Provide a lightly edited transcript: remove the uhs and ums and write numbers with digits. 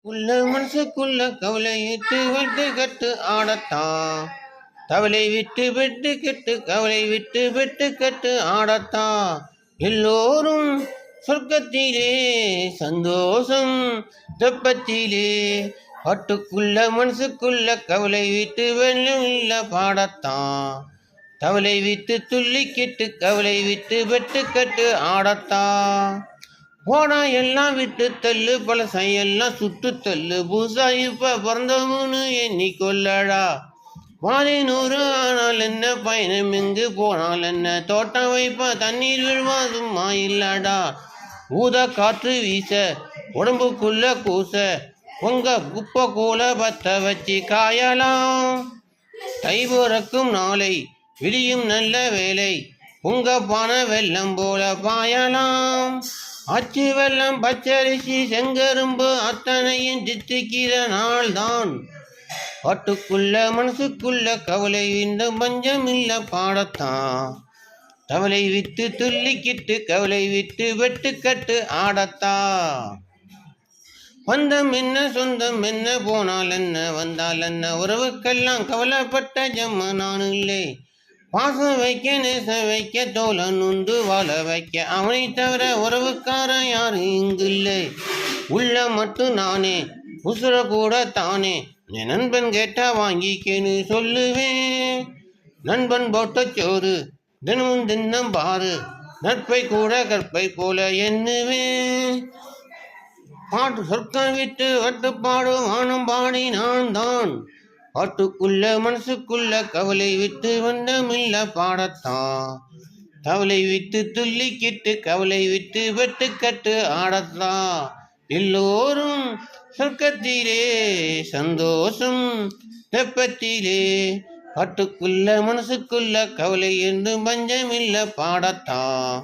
உள்ள மனசுக்குள்ள கவலை விட்டு விட்டு கட்டு ஆடத்தான். கவலை விட்டு விட்டு கெட்டு கவலை விட்டு விட்டு கட்டு ஆடத்தான். எல்லோரும் சொர்க்கத்திலே சந்தோஷம் தெப்பத்திலே. பாட்டுக்குள்ள மனசுக்குள்ள கவலை விட்டு வெள்ளம் இல்ல பாடத்தான். கவலை விட்டு துள்ளி கெட்டு கவலை விட்டு வெட்டு கட்டு ஆடத்தான். போனா எல்லாம் விட்டு தள்ளு பழசையெல்லாம் சுட்டு தள்ளு. பூசா இப்ப பிறந்தவனு எண்ணி கொள்ளடா. வாழை 100 ஆனால் என்ன பயணம் எங்கு போனால் என்ன. தோட்டம் வைப்ப தண்ணீர் விழுவா சும்மா இல்லடா. ஊத காற்று வீச உடம்புக்குள்ள கூச உங்க குப்பை கூல பத்த வச்சு காயலாம். தை பிறக்கும் நாளை விடியும் நல்ல வேலை உங்க பான வெள்ளம் போல பாயலாம். ஆச்சு வெள்ளம் பச்சரிசி செங்கரும்பு அத்தனையும் சித்திக்கிற நாள்தான். பாட்டுக்குள்ள மனசுக்குள்ள கவலை இந்த பஞ்சம் இல்ல பாடத்தான். கவலை விட்டு துள்ளிக்கிட்டு கவலை விட்டு வெட்டுக்கட்டு ஆடத்தான். பந்தம் என்ன சொந்தம் என்ன போனால் என்ன வந்தால் என்ன. உறவுக்கெல்லாம் கவலைப்பட்ட ஜம்ம நான் இல்லை. பாசம் வைக்க நேசம் வைக்க தோழன் உண்டு வாழ வைக்க அவனை தவிர உறவுக்காரன் யாரு இங்கு இல்லை. உள்ள மட்டும் நானே உசுர கூட தானே. என் நண்பன் கேட்டா வாங்கிக்கேன்னு சொல்லுவேன். நண்பன் போட்ட சோறு தினமும் தின்னம் பாரு. நட்பை கூட கற்பை போல எண்ணுவேன். பாட்டு சொர்க்கம் விட்டு வட்டுப்பாடு வானம் பாடி நான் தான். பாட்டுக்குள்ள மனசுக்குள்ள கவலை விட்டு வண்ணமில்ல பாடத்தான். கவலை விட்டு துள்ளிக்கிட்டு கவலை விட்டு வெட்டுக்கட்டு ஆடத்தான். எல்லோரும் சொர்க்கத்திலே சந்தோஷம் தெப்பத்திலே. பாட்டுக்குள்ள மனசுக்குள்ள கவலை என்று பஞ்சமில்ல பாடத்தான்.